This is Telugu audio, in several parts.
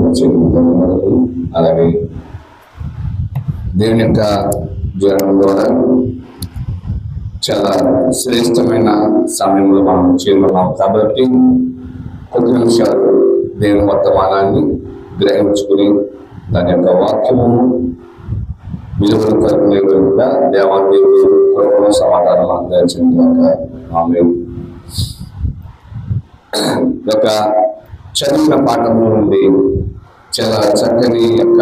మొదలు అలాగే దేవుని యొక్క జ్ఞానం ద్వారా చాలా శ్రేష్టమైన సమయంలో మనం చేరుకున్నాం కాబట్టి కొద్ది నిమిషాలు దేవుని వర్తమానాన్ని గ్రహించుకుని దాని యొక్క వాక్యము విలువలు కలుగునే కనుక దేవాదేవుడు కృపను సమాధానం అందించిన ఆమె ఒక చదివిన పాఠంలో నుండి చాలా చక్కని యొక్క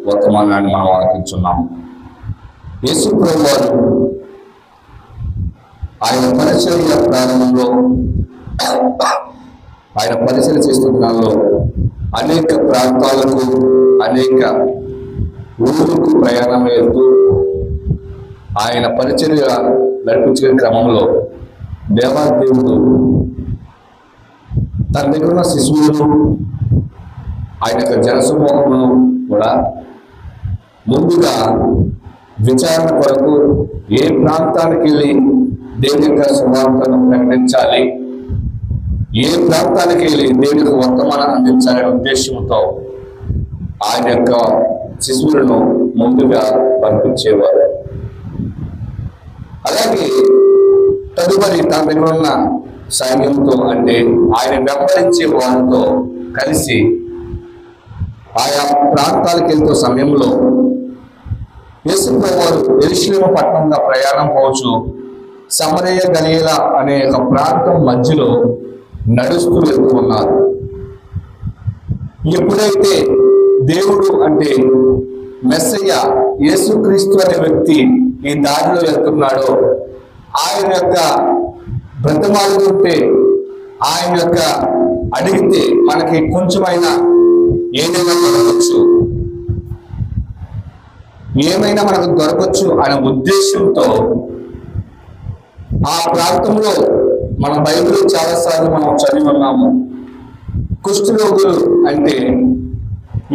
వర్తమానాన్ని మనం ఆలకించున్నాం. యేసు ప్రభువారు ఆయన పరిచర్య ప్రారంభంలో ఆయన పరిచర్య చేస్తున్న అనేక ప్రాంతాలకు అనేక ఊరుకు ప్రయాణం వెళ్తూ ఆయన పరిచర్య నడిపించే క్రమంలో దేవాదేవుడు తన దగ్గర ఉన్న శిశువులను ఆయన యొక్క జనసమూహమును కూడా ముందుగా విచారణ కొరకు ఏ ప్రాంతానికి వెళ్ళి దేవుని యొక్క సువార్తను ప్రకటించాలి, ఏ ప్రాంతానికి వెళ్ళి దేవుని యొక్క వర్తమానాన్ని అందించాలనే ఉద్దేశంతో ఆయన యొక్క శిశువులను ముందుగా పంపించేవారు. అలాగే తదుపరి తన దగ్గర ఉన్న సైన్యంతో అంటే ఆయన వెంబడించే వారితో కలిసి ఆయా ప్రాంతాలకు వెళ్తూ సమయంలో యేసు ప్రభువారు యెరూషలేము పట్టణంగా ప్రయాణం పోవచ్చు సమరయ గలిలయ అనే ఒక ప్రాంతం మధ్యలో నడుస్తూ వెళ్తూ ఉన్నారు. ఎప్పుడైతే దేవుడు అంటే మెస్సయ్య యేసుక్రీస్తు అనే వ్యక్తి ఈ దారిలో వెళ్తున్నాడో ఆయన యొక్క బ్రతమాలుతుంటే ఆయన యొక్క అడిగితే మనకి కొంచెమైనా ఏదైనా దొరకచ్చు, ఏమైనా మనకు దొరకచ్చు అనే ఉద్దేశంతో ఆ ప్రాంతంలో మన బైబిల్ చాలాసార్లు మనం చదివి ఉన్నాము. కుష్ఠరోగులు అంటే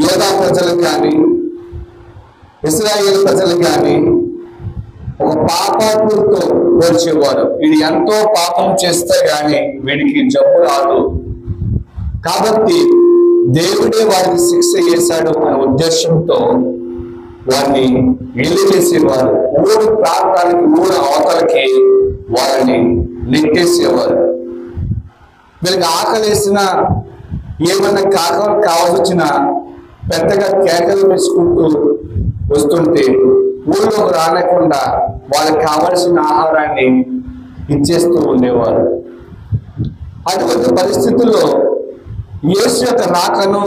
యోధా ప్రజలకు కానీ ఇశ్రాయేలు ప్రజలకు కానీ ఒక పాపాత్ములతో పోల్చేవారు. వీడు ఎంతో పాపం చేస్తే గాని వీడికి జబ్బు రాదు కాబట్టి దేవుడే వారికి శిక్ష చేశాడు అనే ఉద్దేశంతో వారిని వెలివేసేవారు. ఊరు ప్రాంతానికి ఊరు అవతలకి వారిని నెట్టేసేవారు. వీళ్ళకి ఆకలేసిన ఏమన్నా కావాల్సి వచ్చినా పెద్దగా కేకలు వేసుకుంటూ వస్తుంటే ఊళ్ళోకి రానకుండా వాళ్ళకి కావలసిన ఆహారాన్ని ఇచ్చేస్తూ ఉండేవారు. అటువంటి పరిస్థితుల్లో యేసు యొక్క రాకను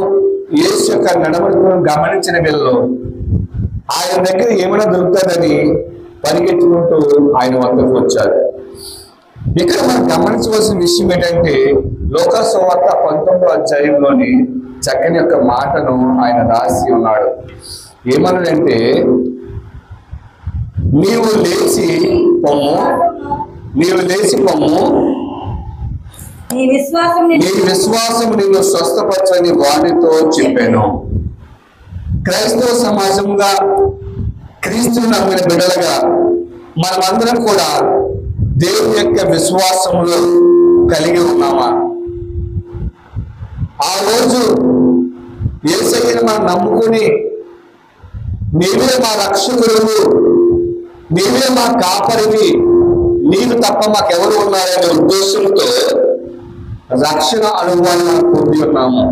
యేసు యొక్క నడవడికను గమనించిన వీళ్ళు ఆయన దగ్గర ఏమైనా దొరుకుతుందని పరిగెత్తుకుంటూ ఆయన వద్దకు వచ్చారు. ఇక్కడ మనం గమనించవలసిన విషయం ఏంటంటే లోకా సువార్త 19వ అధ్యాయంలోని చక్కని యొక్క మాటను ఆయన రాసి ఉన్నాడు. ఏమన్నాడంటే నీవు లేచి పొమ్ము నీ విశ్వాసం నిన్ను స్వస్థపరచని వారితో చెప్పాను. క్రైస్తవ సమాజంగా క్రీస్తుని నమ్మిన బిడ్డలుగా మనమందరం కూడా దేవుని యొక్క విశ్వాసములు కలిగి ఉన్నామా? ఆ రోజు యేసయ్యను మనం నమ్ముకుని నీవే మా రక్షకుడు, నీవే మా కాపరివి, నీవు తప్ప మాకెవరు ఉన్నారనే ఉద్దేశంతో రక్షణ అనుభవాన్ని పొంది ఉన్నాము.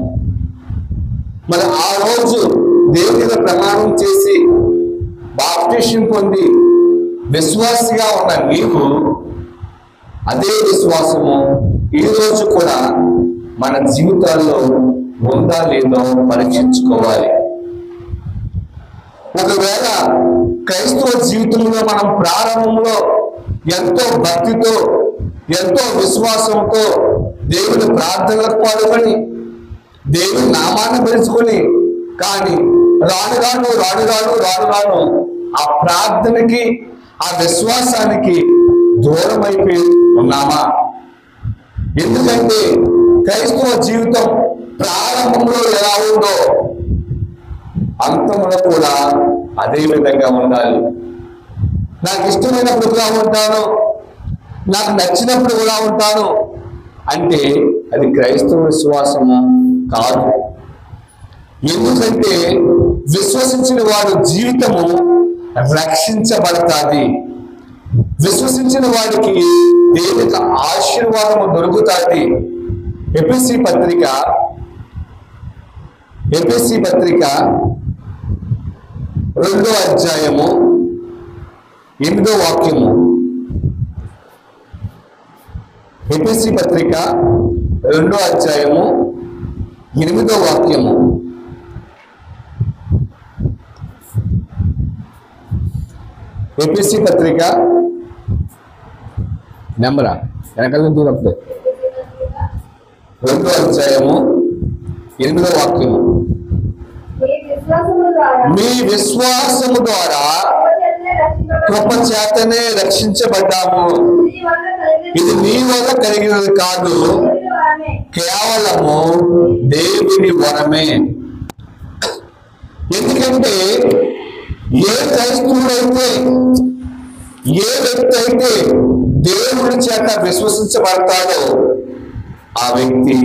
మరి ఆ రోజు దేవుని ప్రమాణం చేసి బాప్టిజం పొంది విశ్వాసిగా ఉన్న నీవు అదే విశ్వాసము ఈ రోజు కూడా మన జీవితాల్లో ఉందా లేదో పరీక్షించుకోవాలి. ఒకవేళ క్రైస్తవ జీవితంలో మనం ప్రారంభంలో ఎంతో భక్తితో ఎంతో విశ్వాసంతో దేవుని ప్రార్థనలకు పాల్గొని దేవుని నామాన్ని పెంచుకొని కానీ రాను ఆ ప్రార్థనకి ఆ విశ్వాసానికి దూరం అయిపోయి ఉన్నామా? ఎందుకంటే క్రైస్తవ జీవితం ప్రారంభంలో ఎలా ఉందో అంతంలో కూడా అదే విధంగా ఉండాలి. నాకు ఇష్టమైనప్పుడు కూడా ఉంటాను, నాకు నచ్చినప్పుడు కూడా ఉంటాను అంటే అది క్రైస్తవ విశ్వాసము కాదు. ఎందుకంటే విశ్వసించిన వాడు జీవితము రక్షించబడతాది. విశ్వసించిన వాడికి దేవుని ఆశీర్వాదము దొరుకుతాది. ఎఫెసీ పత్రిక 2వ అధ్యాయము 8వ వాక్యము. ఎఫెసీ పత్రిక 2వ అధ్యాయము 8వ వాక్యము. ఎఫెసీ పత్రిక నెంబరా వెనకాల నుంచి 2వ అధ్యాయము 8వ వాక్యము. మీ విశ్వాసము ద్వారా కృప చేతనే రక్షించబడ్డాము. ఇది నీ వల్ల కలిగినది కాదు, కేవలము దేవుని వరమే. ఎందుకంటే ఏ క్రైస్తవుడైతే, ఏ వ్యక్తి అయితే దేవుని చేత విశ్వసించబడతాడో ఆ వ్యక్తి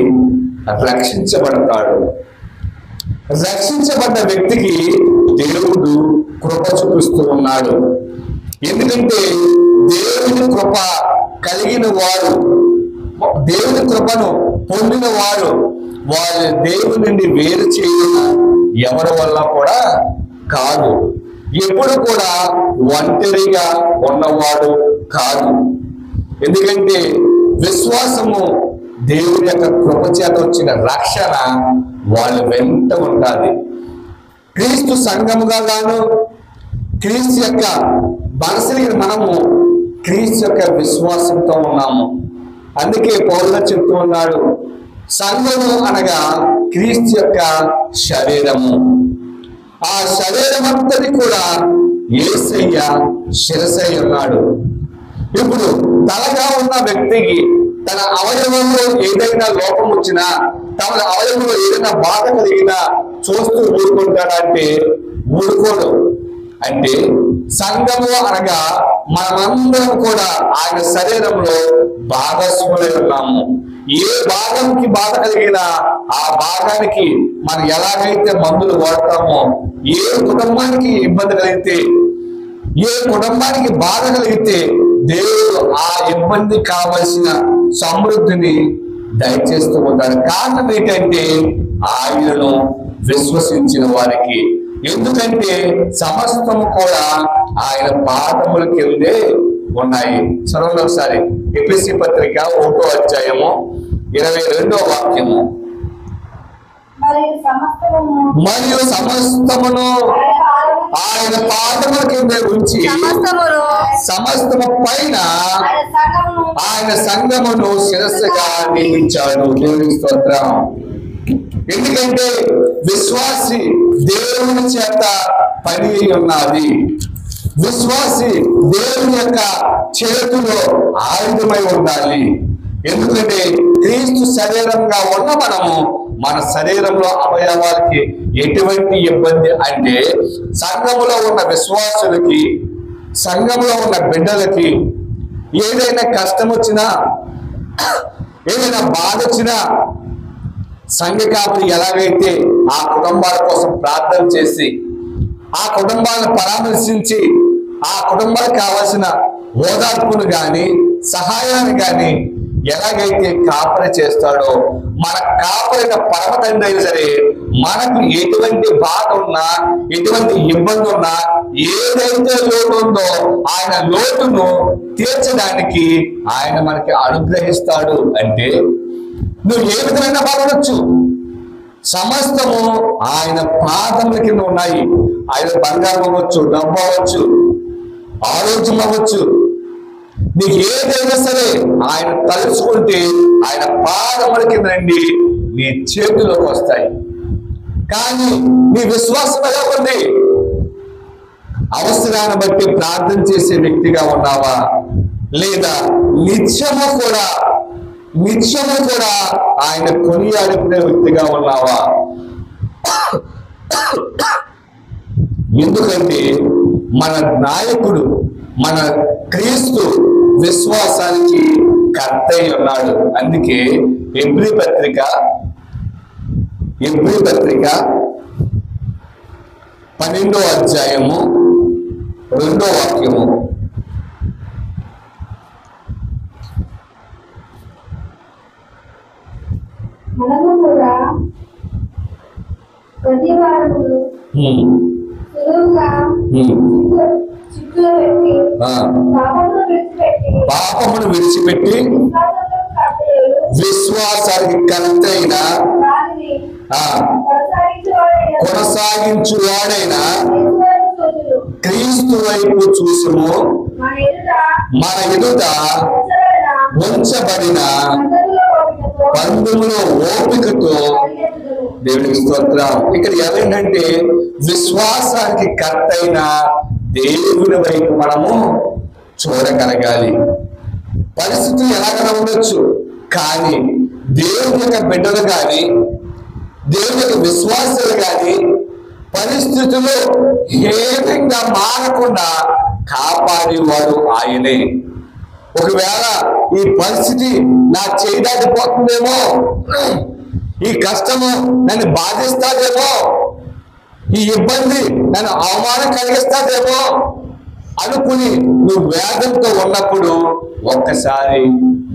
రక్షించబడతాడు. రక్షించబడ్డ వ్యక్తికి దేవుడు కృప చూపిస్తూ ఉన్నాడు. ఎందుకంటే దేవుని కృప కలిగిన వారు, దేవుని కృపను పొందిన వారు, వాళ్ళ దేవుని నుండి వేరు చేయడం ఎవరి వల్ల కూడా కాదు. ఎప్పుడు కూడా ఒంటరిగా ఉన్నవాడు కాదు. ఎందుకంటే విశ్వాసము దేవుని యొక్క కృప చేత వచ్చిన రక్షణ వాళ్ళ వెంట ఉంటుంది. క్రీస్తు సంఘముగా గాను, క్రీస్తు యొక్క మనసులకి మనము క్రీస్తు యొక్క విశ్వాసంతో ఉన్నాము. అందుకే పౌలు చెప్తూ ఉన్నాడు, సంఘము అనగా క్రీస్తు యొక్క శరీరము. ఆ శరీరం అంతటి కూడా యేసయ్య శిరసై ఉన్నాడు. ఇప్పుడు తలగా ఉన్న వ్యక్తికి తన అవయవంలో ఏదైనా లోపం వచ్చినా, తన అవయవంలో ఏదైనా బాధ కలిగినా చూస్తూ ఊరుకుంటాడంటే ఊరుకోడు. అంటే సంఘము అనగా మనమందరం కూడా ఆయన శరీరంలో భాగస్వాములై ఉన్నాము. ఏ భాగంకి బాధ కలిగినా ఆ భాగానికి మనం ఎలాగైతే మందులు వాడతామో, ఏ కుటుంబానికి ఇబ్బంది కలిగితే, ఏ కుటుంబానికి బాధ కలిగితే దేవుడు ఆ ఇబ్బంది కావలసిన సమృద్ధిని దయచేస్తూ ఉంటాడు. కారణం ఏంటంటే ఆయనను విశ్వసించిన వారికి. ఎందుకంటే సమస్తము కూడా ఆయన పాదముల కిందే ఉన్నాయి. చదవండి ఒకసారి. ఎఫెసీ పత్రిక 1వ అధ్యాయము 22వ వాక్యము. మరియు సమస్తమును ఆయన పాదముల కింద ఉంచి సమస్తము పైన ఆయన సంఘమును శిరస్సుగా నియమించాడు. దేవునికి స్తోత్రం. ఎందుకంటే విశ్వాసి దేవుని చేత పని ఉన్నది. విశ్వాసి దేవుని యొక్క చేతిలో ఆయుధమై ఉండాలి. ఎందుకంటే క్రీస్తు శరీరంగా ఉన్న మనము మన శరీరంలో అవయవాలకి ఎటువంటి ఇబ్బంది అంటే, సంఘములో ఉన్న విశ్వాసులకి, సంఘంలో ఉన్న బిడ్డలకి ఏదైనా కష్టం వచ్చినా, ఏదైనా బాధ వచ్చినా సంఘ కాపురి ఎలాగైతే ఆ కుటుంబాల కోసం ప్రార్థన చేసి, ఆ కుటుంబాలను పరామర్శించి, ఆ కుటుంబాలకు కావాల్సిన ఓదార్పును గాని సహాయాన్ని గాని ఎలాగైతే కాపరి చేస్తాడో, మన కాపరిన పరమ తండ్రి అయినా సరే మనకు ఎటువంటి బాధ ఉన్నా, ఎటువంటి ఇబ్బంది ఉన్నా, ఏదైతే లోటు ఉందో ఆయన లోటును తీర్చడానికి ఆయన మనకి అనుగ్రహిస్తాడు. అంటే నువ్వు ఏ విధమైన బాధవచ్చు, సమస్తము ఆయన పాదముల కింద ఉన్నాయి. ఆయన బంగారం అవ్వచ్చు, డబ్బు అవ్వచ్చు, ఆరోగ్యం అవ్వచ్చు, నీకు ఏదైనా సరే ఆయన తలుచుకుంటే ఆయన పాదముల కింద నుండి నీ చేతిలోకి వస్తాయి. కానీ నీ విశ్వాసం ఎలా ఉంది? అవసరాన్ని బట్టి ప్రార్థన చేసే వ్యక్తిగా ఉన్నావా, లేదా నిత్యము కూడా ఆయన కొనియాడుకునే వ్యక్తిగా ఉన్నావా? ఎందుకంటే మన నాయకుడు, మన క్రీస్తు విశ్వాసానికి కర్త అయి ఉన్నాడు. అందుకే ఎబ్రీ పత్రిక 12వ అధ్యాయము 2వ వాక్యము. మనము కూడా ప్రతి వారము సులువుగా చిక్కులు పెట్టి పాపమును విడిచిపెట్టి విశ్వాసానికి కర్తైన కొనసాగించువాడైనా క్రీస్తు వైపు చూసుము. మన ఎదుట ఉంచబడిన బంధువులో ఓపికతో దేవునికి స్తోత్రం. ఇక్కడ ఏమైందంటే విశ్వాసానికి కర్తైన దేవుని వైపు మనము చూడగలగాలి. పరిస్థితులు ఎలాగైనా ఉండొచ్చు, కానీ దేవుని యొక్క బిడ్డలు కానీ దేవుని యొక్క విశ్వాసాలు కానీ పరిస్థితులు ఏ విధంగా మారకుండా కాపాడేవాడు ఆయనే. ఒకవేళ ఈ పరిస్థితి నా చేయి దాటిపోతుందేమో, ఈ కష్టము నన్ను బాధిస్తాదేమో, ఈ ఇబ్బంది నన్ను అవమానం కలిగిస్తాదేమో అనుకుని నువ్వు వేదంతో ఉన్నప్పుడు ఒక్కసారి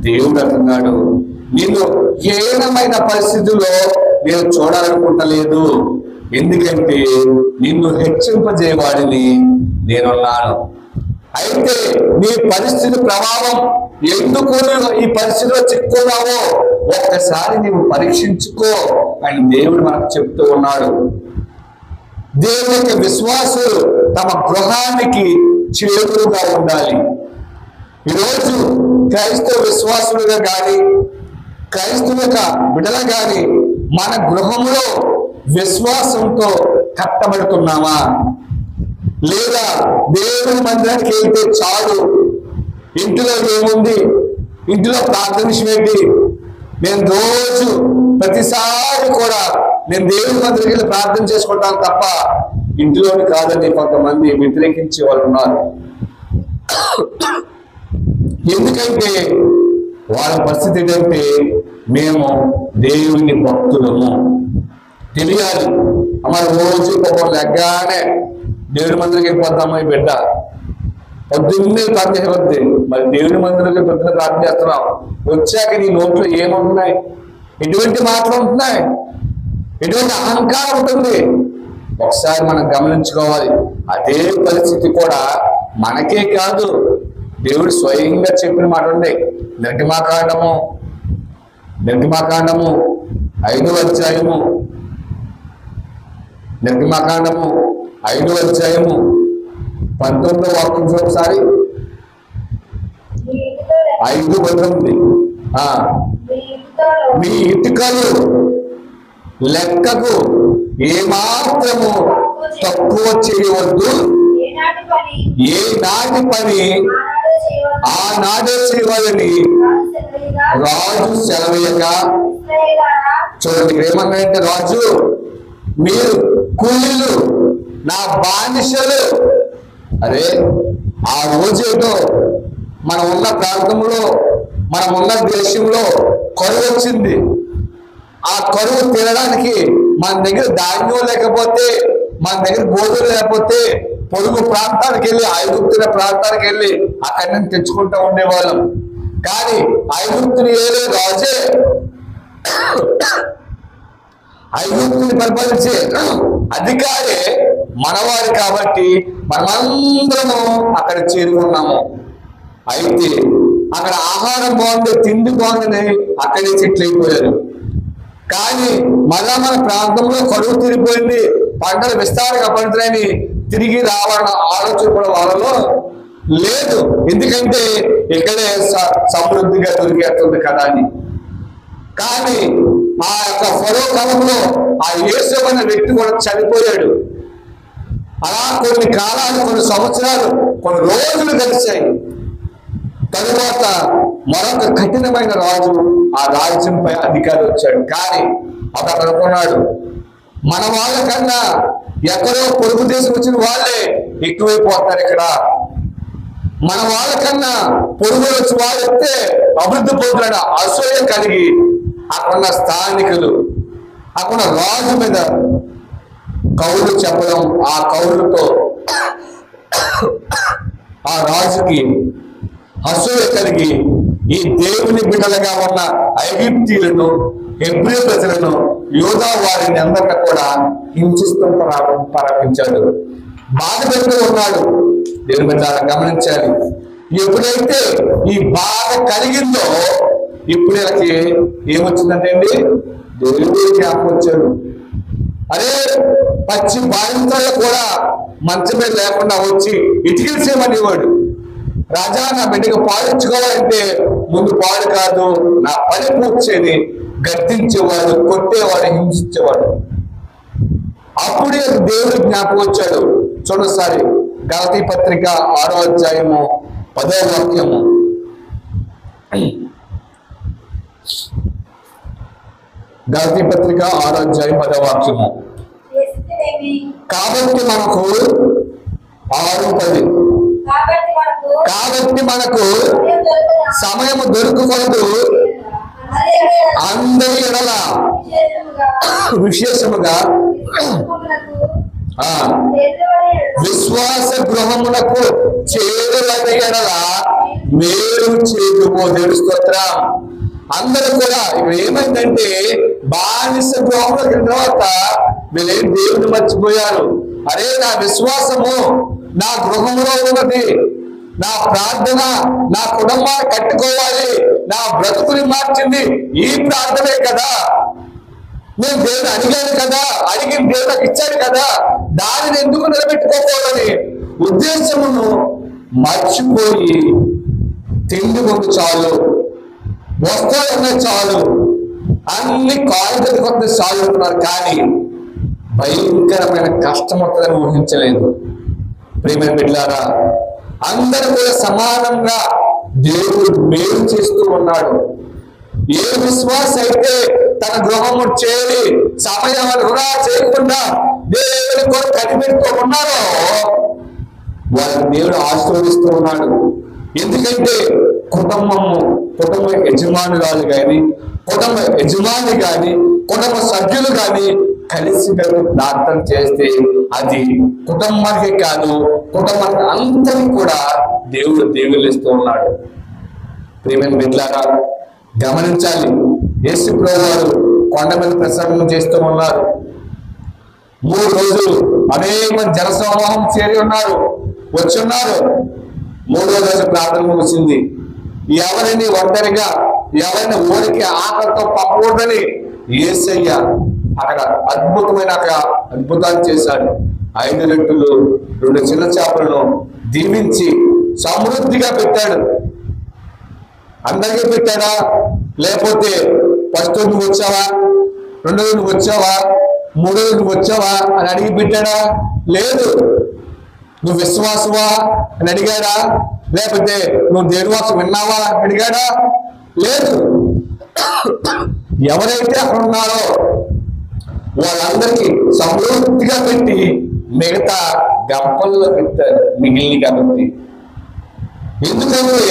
దేవుడు అంటున్నాడు, నిన్ను హీనమైన పరిస్థితుల్లో నేను చూడాలనుకుంటలేదు, ఎందుకంటే నిన్ను హెచ్చింపజేయవాడిని నేనున్నాను. అయితే నీ పరిస్థితి ప్రభావం ఎందుకు ఈ పరిస్థితిలో చిక్కున్నావో ఒక్కసారి నీవు పరీక్షించుకో అని దేవుడు మనకు చెప్తూ ఉన్నాడు. దేవుని యొక్క విశ్వాసులు తమ గృహానికి చేరువుగా ఉండాలి. ఈరోజు క్రైస్తవ విశ్వాసులుగా కానీ క్రైస్తవ యొక్క బిడ్డలు కానీ మన గృహంలో విశ్వాసంతో కట్టబడుతున్నామా, లేదా దేవుని మందిరానికి వెళ్తే చాలు, ఇంటిలో ఏముంది, ఇంటిలో ప్రార్థన విషయం ఏంటి, నేను రోజు ప్రతిసారి కూడా నేను దేవుని మందిరానికి వెళ్ళి ప్రార్థన చేసుకుంటాను తప్ప ఇంటిలోని కాదని కొంతమంది వ్యతిరేకించే వాళ్ళు ఉన్నారు. ఎందుకంటే వాళ్ళ పరిస్థితి ఏంటంటే మేము దేవుని భక్తులము తెలియాలి. అమ్మ రోజు పాపం లెగ్గానే దేవుని మందిరానికి వెళ్ళిపోతాము. ఈ బిడ్డ పొద్దున్నే ప్రార్థన చేయవద్దు, మరి దేవుని మందిరానికి పొద్దున్న ప్రార్థన చేస్తున్నాం, వచ్చాక నీ నోట్లో ఏముంటున్నాయి, ఎటువంటి మాటలు ఉంటున్నాయి, ఎటువంటి అహంకారం ఉంటుంది, ఒకసారి మనం గమనించుకోవాలి. అదే పరిస్థితి కూడా మనకే కాదు, దేవుడు స్వయంగా చెప్పిన మాట ఉంది. నిర్గమాకాండము 5వ అధ్యాయము 19వ వాక్యం ఒకసారి 5:19 మీ ఇటుకలు లెక్కకు ఏమాత్రము తక్కువ చేయవద్దు, ఏ నాటి పని ఆనాడే చేయవాలని రాజు సెలవేయగా. చూడండి ఏమన్నాడంటే, రాజు మీరు కూలీలు, నా బానిసలు. అరే ఆ రోజేదో మనం ఉన్న ప్రాంతంలో మనం ఉన్న దేశంలో కరువు వచ్చింది. ఆ కరువు తీరడానికి మన దగ్గర ధాన్యం లేకపోతే, మన దగ్గర గోధులు లేకపోతే పొరుగు ప్రాంతానికి వెళ్ళి, ఐగుప్తుల ప్రాంతానికి వెళ్ళి అక్కడి నుంచి తెచ్చుకుంటూ ఉండేవాళ్ళం. కానీ ఐగుప్తుని ఏలే రాజే, ఐగుప్తుని పరిపాలించే అధికారే మనవారు కాబట్టి మనమందరము అక్కడ చేరుకున్నాము. అయితే అక్కడ ఆహారం బాగుంది, తిండి బాగుందని అక్కడే సెటిల్ అయిపోయారు. కానీ మళ్ళా మన ప్రాంతంలో కరువు తిరిగిపోయింది, పంటలు విస్తారంగా పండుతాయని తిరిగి రావాలన్న ఆలోచన కూడా వాళ్ళలో లేదు. ఎందుకంటే ఇక్కడే సమృద్ధిగా దొరికేస్తుంది కదా అని. కానీ ఆ యొక్క ఫరో కాలంలో ఆ యోసేపు అనే వ్యక్తి కూడా చనిపోయాడు. అలా కొన్ని కాలాలు, కొన్ని సంవత్సరాలు, కొన్ని రోజులు గడిచాయి. తరువాత మరొక కఠినమైన రాజు ఆ రాజ్యంపై అధికారి వచ్చాడు. కానీ అతను అనుకున్నాడు, మన వాళ్ళకన్నా ఎక్కడో పొరుగు దేశం వచ్చిన వాళ్ళే ఎక్కువైపోతారు, ఇక్కడ మన వాళ్ళకన్నా పొరుగు వచ్చి వాళ్ళు వస్తే అభివృద్ధి పొందుతాడు అసూయ కలిగి అక్కడున్న స్థానికులు అక్కడ రాజు మీద కౌలు చెప్పడం, ఆ కౌలుతో ఆ రాజుకి అసూయ కలిగి ఈ దేవుని బిడ్డలుగా ఉన్న ఐగుప్తీయులను, హెబ్రీ ప్రజలను, యోధా వారిని అందరినీ కూడా హింసిస్తూ ప్రారంభించాడు, బాధ పెడుతూ ఉన్నాడు. దేవుని బిడ్డలను గమనించాలి. ఎప్పుడైతే ఈ బాధ కలిగిందో ఇప్పుడు వీళ్ళకి ఏమొచ్చిందంటే అండి, దేవుడి జ్ఞాపకం వచ్చాడు. అరే పచ్చి బాధితులు కూడా మంచం మీద లేకుండా వచ్చి ఇటికిల్సేమనేవాడు. రాజా, నా బిడ్డగా పాడించుకోవాలంటే ముందు పాడు కాదు, నా పని పూర్చేది గద్దించేవాడు, కొట్టేవాడు, హింసించేవాడు. అప్పుడే దేవుడు జ్ఞాపకం వచ్చాడు. చూడసారి గలతీ పత్రిక 6వ అధ్యాయము 10వ వాక్యము. గలతీ పత్రిక 6వ అధ్యాయం 10వ వాక్యము. కాబట్టి మనకు 6:10 కాబట్టి మనకు సమయం దొరుకుకొనదు, అందరి ఎడల విశేషముగా విశ్వాస గృహమునకు చేరువైన ఎడల మేలు చేదుమో. దేవుని స్తోత్రం. అందరూ కూడా ఇక్కడ ఏమైందంటే బానిస గృహంలోకి తర్వాత వీళ్ళేం దేవుని మర్చిపోయారు. అరే, నా విశ్వాసము నా గృహంలో ఉన్నది, నా ప్రార్థన నా కుటుంబాన్ని కట్టుకోవాలి, నా బ్రతుకుని మార్చింది ఈ ప్రార్థనే కదా, నేను దేవుని అడిగాను కదా, అడిగిన దేవునికి ఇచ్చాడు కదా, దానిని ఎందుకు నిలబెట్టుకోకూడదని ఉద్దేశమును మర్చిపోయి తిండి ముందు చాలు, వస్త్రాలు చాలు, అన్ని కాగితం కొత్త చాలు అంటున్నారు. కానీ భయంకరమైన కష్టం వస్తుందని ఊహించలేదు. ప్రియమైన బిడ్డలారా, అందరూ కూడా సమానంగా దేవుడు మేలు చేస్తూ ఉన్నాడు. ఏ విశ్వాస అయితే తన గృహము చేరి సమయం వృధా చేయకుండా దేవుని కొరకు కనిపెడుతూ ఉన్నారో వారిని దేవుడు ఆశీర్వదిస్తూ ఉన్నాడు. ఎందుకంటే కుటుంబ యజమానురాలు కానీ, కుటుంబ యజమాని కానీ, కుటుంబ సభ్యులు కానీ కలిసి ప్రార్థన చేస్తే అది కుటుంబానికి కాదు, కుటుంబానికి అందరికీ కూడా దేవుడు దీవెనలిస్తూ ఉన్నాడు. ప్రియమైన బిడ్డలారా, గమనించాలి. యేసు ప్రభువారు కొండ మీద ప్రసంగం చేస్తూ ఉన్నారు. 3 రోజులు అనేక మంది జనసమూహం చేరి ఉన్నారు, వచ్చి ఉన్నారు. 3వ రోజు ప్రార్థన ముగిసింది. ఎవరిని ఒంటరిగా, ఎవరిని ఊరికి ఆకలితో పంపకూడదని యేసయ్య అక్కడ అద్భుతాన్ని చేశాడు. 5 రొట్టెలు 2 చిన్న చేపలను దీవించి సమృద్ధిగా పెట్టాడు. అందరికీ పెట్టాడా? లేకపోతే ఫస్ట్ నువ్వు వచ్చావా, 2వ నువ్వు వచ్చావా, 3వ నువ్వు వచ్చావా అని అడిగి పెట్టాడా? లేదు. నువ్వు విశ్వాసవా అని అడిగాడా? లేకపోతే నువ్వు దేవుని వాక్యం విన్నావా అని అడిగాడా? లేదు. ఎవరైతే అక్కడ ఉన్నారో వాళ్ళందరికీ సమృద్ధిగా పెట్టి మిగతా గంపల్లో పెట్టారు, మిగిలిన కాబట్టి. ఎందుకంటే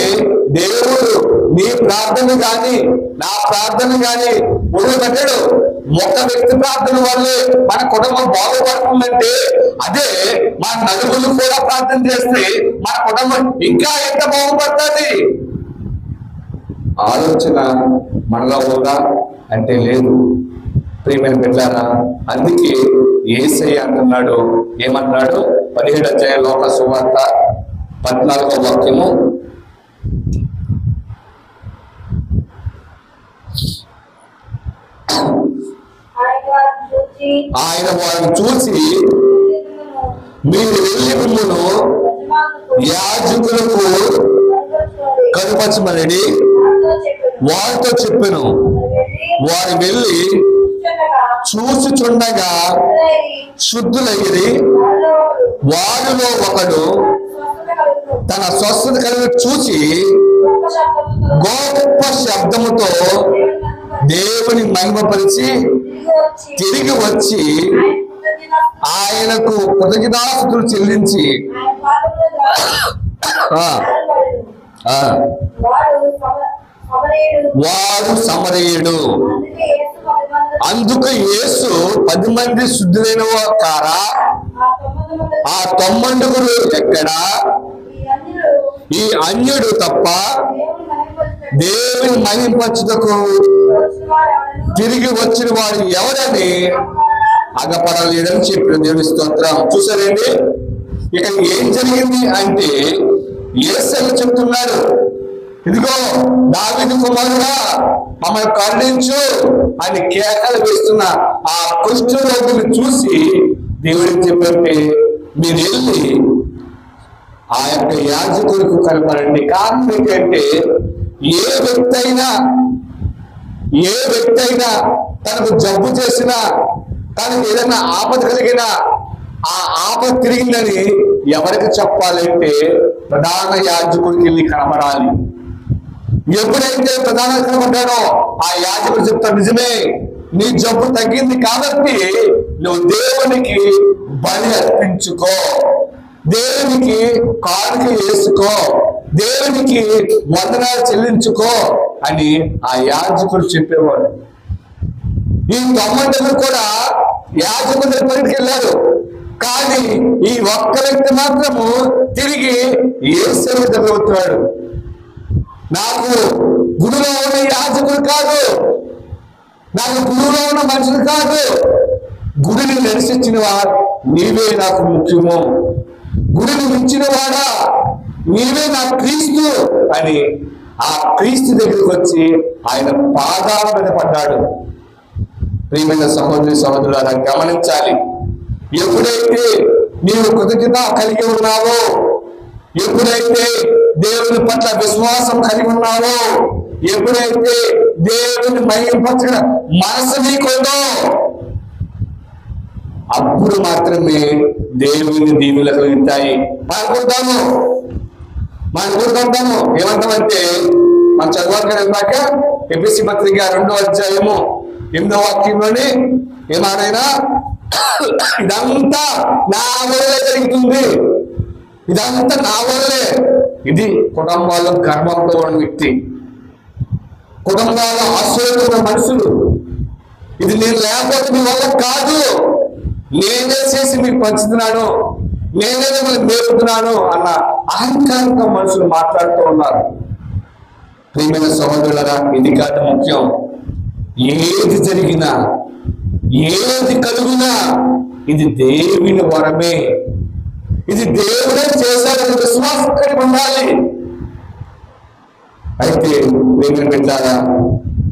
దేవుడు నీ ప్రార్థన కానీ నా ప్రార్థన కానీ వదిలిపెట్టాడు. ఒక వ్యక్తి ప్రార్థన వల్లే మన కుటుంబం బాగుపడుతుందంటే అదే మన నలుగురు కూడా ప్రార్థన చేస్తే మన కుటుంబం ఇంకా ఎంత బాగుపడుతుంది. ఆలోచన మనలో ఉందా అంటే లేదు. ప్రియమైన బిడ్డలారా, అందుకే యేసయ్య అంటున్నాడు, ఏమంటున్నాడు? 17వ అధ్యాయం లోక సువార్త 14వ వాక్యము. ఆయన వారిని చూసి మీరు వెళ్ళి మిమ్మును యాజకులకు కనుపరచమని వారితో చెప్పాను. వారు వెళ్ళి చూసుచుండగా శుద్ధులయ్యి వారిలో ఒకడు తన స్వస్థత కలిగి చూసి గొప్ప శబ్దముతో దేవుని మహిమపరిచి తిరిగి వచ్చి ఆయనకు కృతజ్ఞతాస్తుతులు చెల్లించి వాడు సమరయుడు. అందుకు యేసు 10 మంది శుద్ధులైన కారా, ఆ 90 ఎక్కడా? ఈ అన్యుడు తప్ప దేవుని మహింపరచుటకు తిరిగి వచ్చిన వాడు ఎవరని అగపడలేడని చెప్పిన దేవుని స్తోత్రం. చూసారండి, ఇక ఏం జరిగింది అంటే యేసు చెప్తున్నాడు, ఇదిగో దావీదు కుమారుడా మమ్మల్ని కరుణించు అని కేకలు వేస్తున్న ఆ కుష్ఠరోగుని చూసి దేవుడికి చెప్పంటే, మీరు వెళ్ళి ఆ యొక్క యాజకుడికి కనపడండి. కారణం ఏంటంటే ఏ వ్యక్తి అయినా తనకు జబ్బు చేసినా, తనకు ఏదైనా ఆపద కలిగినా, ఆ ఆపద తిరిగిందని ఎవరికి చెప్పాలంటే ప్రధాన యాజకుడికి వెళ్ళి కనబడాలి. ఎప్పుడైతే ప్రధాన కనబడ్డాడో ఆ యాజకుడు చెప్తాడు, నిజమే నీ జబ్బు తగ్గింది కాబట్టి నువ్వు దేవునికి బలి అర్పించుకో, దేవునికి కానుక వేసుకో, దేవునికి వందనాలు చెల్లించుకో అని ఆ యాజకుడు చెప్పేవాడు. ఈ 90 కూడా యాజకుడి దగ్గరికి వెళ్ళారు, కానీ ఈ ఒక్క వ్యక్తి మాత్రము తిరిగి యేసు దగ్గర అవుతున్నాడు. నాకు గుడిలో ఉన్న యాజకుడు కాదు, నాకు గుడిలో ఉన్న మనుషులు కాదు, గుడిని నడిచించిన వాడు నీవే నాకు ముఖ్యము, గుడిని ఇచ్చిన వాడా నీవే నా క్రీస్తు అని ఆ క్రీస్తు దగ్గరికి వచ్చి ఆయన పాదాల మీద పడ్డాడు. ప్రియమైన సహోదరి సహోదరులారా గమనించాలి, ఎప్పుడైతే నీవు కృతజ్ఞత కలిగి ఉన్నావో, ఎప్పుడైతే దేవుని పట్ల విశ్వాసం కలిగి ఉన్నావో, ఎప్పుడైతే దేవుని మహిమపరచిన మనసు నీకుందో, అప్పుడు మాత్రమే దేవుని దీవులు కలుగుతాయి. మనం కోరుకుంటాము ఏమంటామంటే, మనం చదవాలి ఇందాక ఎఫెసీ పత్రిక 2వ అధ్యాయము 8వ వాక్యంలోని ఏమాడైనా ఇదంతా నా వల్లే జరుగుతుంది, ఇదంతా నా వల్లే. ఇది కుటుంబాల్లో గర్వంతో ఉన్న వ్యక్తి, కుటుంబాల్లో ఆశ్చర్యమైన మనుషులు, ఇది నేను లేకపోతే మీ వల్ల కాదు, నేనే చేసి మీకు పంచుతున్నాను, నేనే మిమ్మల్ని మేపుతున్నాను అన్న అహంకారంగా మనుషులు మాట్లాడుతూ ఉన్నారు. ప్రియమైన సహోదరులారా, ఇది కాదు ముఖ్యం. ఏది జరిగినా, ఏది కలుగునా ఇది దేవుని వరమే, ఇది దేవుడే చేశాడని విశ్వాసం కలిగి ఉండాలి. అయితే ప్రియమైన బిడ్డలారా,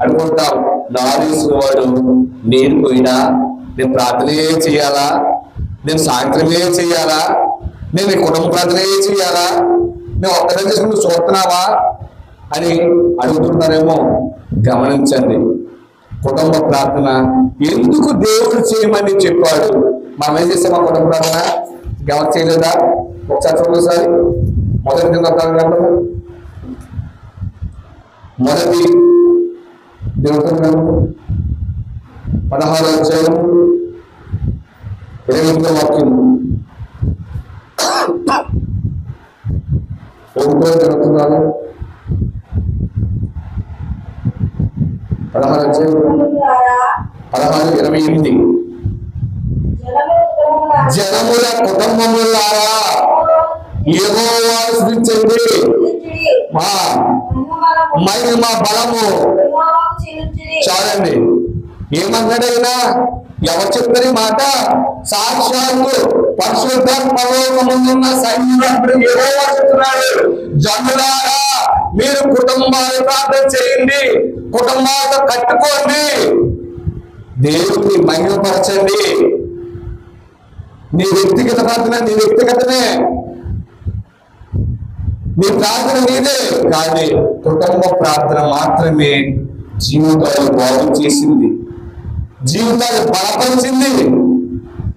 అనుకుంటాం నారేసిన వాడు నేను పోయినా నేను ప్రార్థనే చేయాలా, నేను సాయంత్రమే చేయాలా, నేను కుటుంబ ప్రార్థనే చేయాలా, నేను ఒక్కడే చేసుకుని చూస్తున్నావా అని అడుగుతున్నారేమో. గమనించండి, కుటుంబ ప్రార్థన ఎందుకు దేవుడు చేయమని చెప్పాడు. మనం ఏం చేస్తామా కుటుంబ ప్రార్థన? గమని చేయలేదా? ఒకసారి చూడసారి మొదటి మొదటి దేవుడు 16వ అధ్యాయం 28వ వాక్యం. జరుగుతున్నాను 16:28 జనముల కుటుంబములారా యెహోవాను స్తుతించండి, మా మహిమ బలము. చాలండి, ఏమన్నాడైనా ఎవరు చెప్తారు ఈ మాట? సాక్షాత్తు పరిశుద్ధ పరలోకమున్న సైన్యుడు యెహోవా చెప్తున్నాడు, జనులారా మీరు కుటుంబాలు ప్రార్థన చేయండి, కుటుంబాలతో కట్టుకోండి, దేవుని మహిమపరచండి. నీ వ్యక్తిగత ప్రార్థన నీ వ్యక్తిగతమే, నీ ప్రార్థన నీదే, కానీ కుటుంబ ప్రార్థన మాత్రమే జీవితాలు బాగు చేసింది, జీవితాలు బలపరిచింది.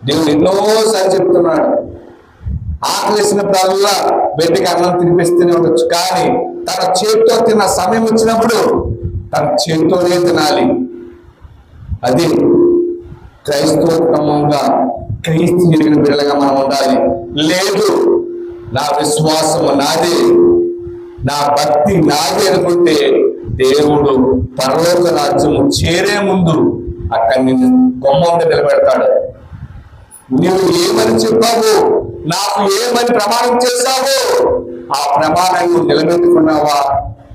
దేవుడు ఎన్నోసార్లు చెప్తున్నాడు, ఆకలిసినప్పుడల్లా బిడ్డకి అన్నం తినిపిస్తూనే ఉండొచ్చు, కానీ తన చేతితో తిన్న సమయం వచ్చినప్పుడు తన చేతితోనే తినాలి. అది క్రైస్తవ క్రమంగా క్రీస్తు జరిగిన బిడ్డలుగా మనం ఉండాలి. లేదు నా విశ్వాసము నాదే, నా భక్తి నాదే అనుకుంటే దేవుడు పరలోక రాజ్యము చేరే ముందు అక్కడ నిన్ను గుమ్మం మీద నిలబెడతాడు. నువ్వు ఏమని చెప్పావు, నాకు ఏమని ప్రమాణం చేశావు, ఆ ప్రమాణాన్ని నిలబెట్టుకున్నావా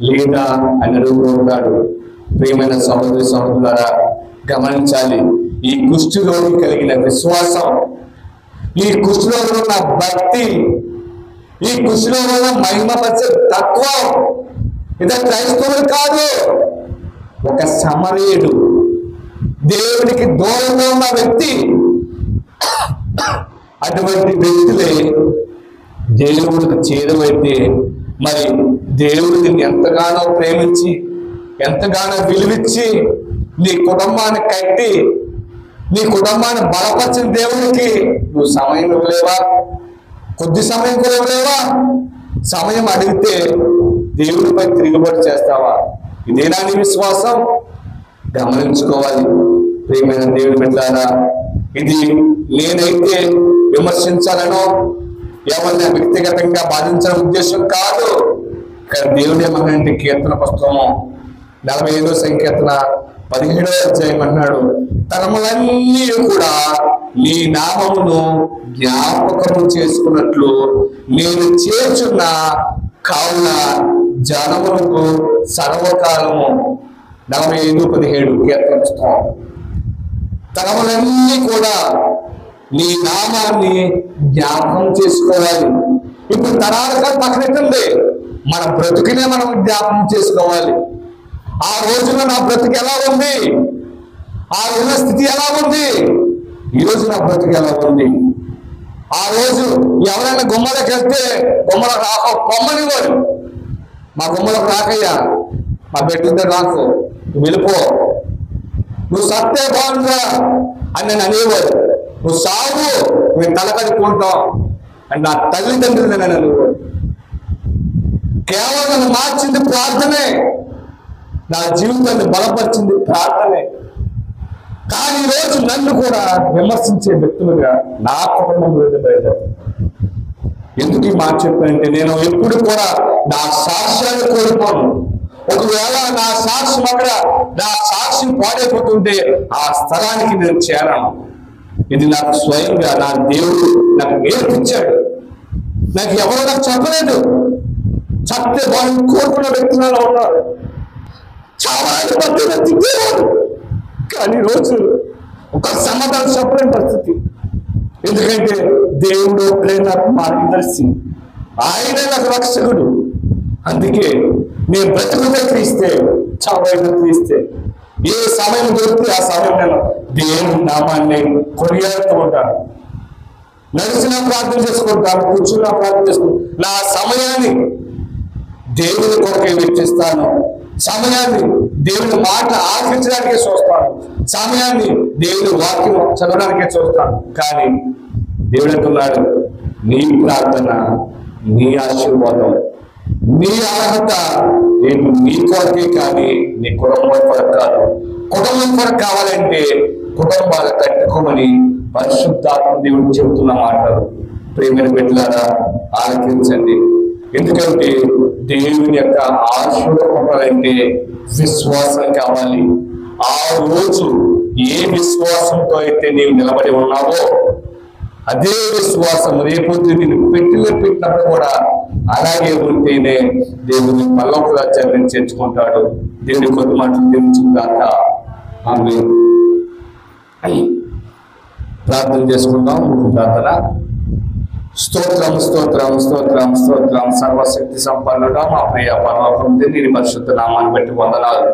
లేదా అని అడుగుతున్నాడు. ప్రియమైన సహోదరి సహోదరులారా, గమనించాలి. ఈ కుష్ఠరోగి కలిగిన విశ్వాసం, ఈ కుష్ఠరోగిలో ఉన్న భక్తి, ఈ కుష్ఠరోగిలో ఉన్న మహిమపరిచే తత్వం ఇది క్రైస్తవులు కాదు, ఒక సమరయుడు, దేవునికి దూరంగా ఉన్న వ్యక్తి. అటువంటి వ్యక్తులే దేవుడికి చేరువైతే మరి దేవుడిని ఎంతగానో ప్రేమించి ఎంతగానో విలువిచ్చి నీ కుటుంబాన్ని కట్టి నీ కుటుంబాన్ని బలపరిచిన దేవుడికి నువ్వు సమయం ఇవ్వలేవా? కొద్ది సమయం కూడా ఇవ్వలేవా? సమయం అడిగితే దేవుడిపై తిరుగుబాటు చేస్తావా? ఇదేనా నీ విశ్వాసం? గమనించుకోవాలి. ప్రియమైన దేవుడి బిడ్డలారా, ఇది నేనైతే విమర్శించాలనో ఎవరిని వ్యక్తిగతంగా బాధించాల ఉద్దేశం కాదు. ఇక్కడ దేవుడు ఏమన్నాడంటే కీర్తన పుస్తకము 45వ సంకీర్తన 17వ అధ్యాయం అన్నాడు, తరములన్నీ కూడా నీ నామమును జ్ఞాపకము చేసుకున్నట్లు నేను చేర్చున్న కావున జనములకు సర్వకాలము. 45:17 కీర్తన పుస్తకం. తరములన్నీ కూడా నీ నామాన్ని జ్ఞాపకం చేసుకోవాలి. ఇప్పుడు తరాలుగా పక్కనెట్టండి, మన బ్రతుకునే మనం జ్ఞాపకం చేసుకోవాలి. ఆ రోజున నా బ్రతుకు ఎలా ఉంది, ఆ రోజున స్థితి ఎలా ఉంది, ఈ రోజు నా బ్రతుకు ఎలా ఉంది. ఆ రోజు ఎవరైనా గుమ్మలోకి వెళ్తే గుమ్మలో రాక పొమ్మనివాడు, మా గుమ్మలోకి రాకయ్యా, మా బిడ్డ రాకు, నువ్వు వెళ్ళిపో, నువ్వు సత్తే బాగుందా అని నేను అనేవాడు. నువ్వు సాగు, మేము తలకడుకుంటాం అని నా తల్లిదండ్రులు నేను అనేవాడు. కేవలం నన్ను మార్చింది ప్రార్థనే, నా జీవితాన్ని బలపరిచింది ప్రార్థనే. కానీ ఈరోజు నన్ను కూడా విమర్శించే వ్యక్తులుగా నా కుటుంబం బయట. ఎందుకు ఈ మాట చెప్పానంటే నేను ఎప్పుడు కూడా నా సాక్ష్యాన్ని కోల్పోను. ఒకవేళ నా సాక్ష్యం అక్కడ నా సాక్ష్యం పాడైపోతుంటే ఆ స్థలానికి నేను చేరాను. ఇది నాకు స్వయంగా నా దేవుడు నాకు నేర్పించాడు. నాకు ఎవరో నాకు చెప్పలేదు. చెప్తే వాళ్ళు కోరుకున్న వ్యక్తులలో ఉన్నారు, చావాలని పట్టిన తిట్టేవాడు. కానీ రోజు ఒక సమాధానం చెప్పలేని పరిస్థితి. ఎందుకంటే దేవుడు నాకు మార్గదర్శి, ఆయనే నాకు రక్షకుడు. అందుకే నేను బ్రతుకునే క్రీస్తే, చావైనా క్రీస్తే. ఏ సమయం దొరికితే ఆ సమయం నేను దేవుని నామాన్ని కొనియాడుతూ ఉంటాను. నడిచినా ప్రార్థన చేసుకుంటాను, కూర్చున్నా ప్రార్థన చేసుకుంటాను. నా సమయాన్ని దేవుని కొరకే వెచ్చిస్తాను. సమయాన్ని దేవుని మాట ఆచరించడానికే చూస్తాను. సమయాన్ని దేవుని వాక్యం చదవడానికే చూస్తాను. కానీ దేవుడు అంటున్నాడు, నీ ప్రార్థన, నీ ఆశీర్వాదం, నీ అర్హత నేను నీ కొరకే కానీ నీ కుటుంబం కొరకు కాదు. కుటుంబం కొరకు కావాలంటే కుటుంబాలు కట్టుకోమని పరిశుద్ధాత్మ దేవుడు చెబుతున్న మాటలు. ప్రేమైన బిడ్డలారా, ఆలకించండి. ఎందుకంటే దేవుని యొక్క ఆశీర్వాదాలంటే విశ్వాసం కావాలి. ఆ రోజు ఏ విశ్వాసంతో అయితే నీవు నిలబడి ఉన్నావో అదే విశ్వాసం రేపొద్దు నేను పెట్టినప్పుడు కూడా అలాగే ఉంటేనే దేవుని పల్లపు రాజ్యాన్ని చేర్చుకుంటాడు. దేవుని కొద్ది మాటలు తెలుసుకుందాక ఆమె ప్రార్థన చేసుకుందాం. ప్రార్థన. స్తోత్రం స్తోత్రం స్తోత్రం స్తోత్రం సర్వశక్తి సంపన్నుడా మా ప్రియ పరలోకం నీ పరిశుద్ధ నామాన్ని బట్టి వందనాలు.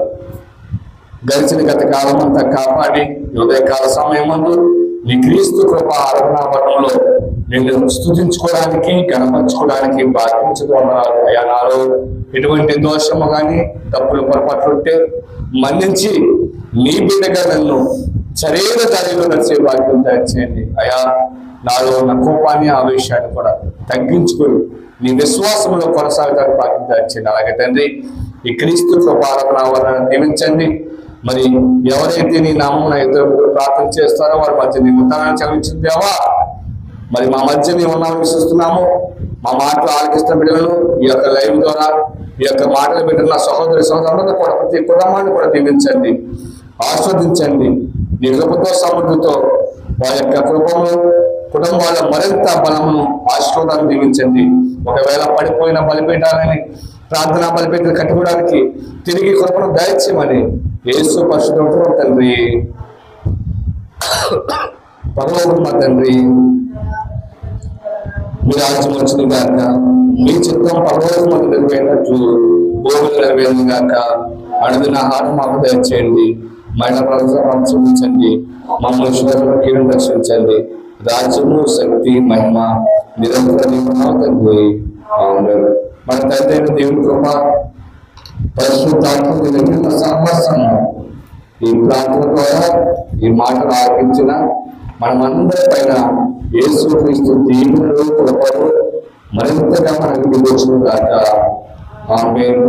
గడిచిన గత కాలం అంతా కాపాడి ఉదయకాల సమయం ముందు నీ క్రీస్తు కృప ఆరాధనావరణంలో నిన్ను స్తుతించుకోవడానికి గణపరచుకోవడానికి బాధ్యించదు వందనాలు. అయ్యా, నాలో ఎటువంటి దోషము కానీ తప్పులు పొరపాట్లు ఉంటే మన్నించి నీ బిడ్డగా నన్ను సరైన దారిలో నడిచే భాగ్యం దయచేయండి. అయ్యా, నాలో ఉన్న కోపాన్ని ఆవేశాన్ని కూడా తగ్గించుకొని నీ విశ్వాసంలో కొనసాగడానికి భాగ్యం దయచేయండి. అలాగే తండ్రి, ఈ క్రీస్తు కృప ఆరాధనావరణను దీవించండి. మరి ఎవరైతే నీ నామమున ఇద్దరు ప్రార్థన చేస్తారో వారి మధ్య నీ ఉత్తరాన్ని చదివించిన దేవా, మరి మా మధ్య మేము ఉన్నామని విశ్వస్తున్నాము. మా మాటలు ఆలకిస్తున్న బిడ్డలను ఈ యొక్క లైవ్ ద్వారా ఈ యొక్క మాటలు పెట్టిన సహోదరి సహోదరులను కూడా ప్రతి కుటుంబాన్ని కూడా దీవించండి, ఆస్వాదించండి. నీ కృపతో సమృద్ధితో వారి యొక్క కృపను కుటుంబాల మరింత బలమును ఆశీర్వాదాన్ని దీవించండి. ఒకవేళ పడిపోయిన బలిపీఠాలని ప్రార్థనా బలిపీఠాలు కట్టుకోవడానికి తిరిగి కృపను దయచేయమని యేసు పరిశుద్ధుడు తండ్రి. పరలోకమున్న తండ్రి, మీ రాజ్యం వచ్చిన గాక, మీ చిత్తం పరలోకమందు నెరవేరినట్లు భూమిలో నెరవేరును గాక. అడుగున ఆహారం మాకు దయచేయండి, మహిళ ప్రజలను చూపించండి, మమ్మల్ని శుభ్రకి రక్షించండి. రాజ్యము, శక్తి, మహిమ నిరంతరం తండ్రి. మన తండ్రి అయిన దేవుని కృప, పరిశుద్ధాత్మ సామర్థ్యము ఈ ప్రార్థన ద్వారా ఈ మాటలు ఆలకించిన మనమందరి పైన యేసుక్రీస్తు దీవులు కృపలు మరింతగా మనకు దిగొచ్చును గాక. ఆమేన్.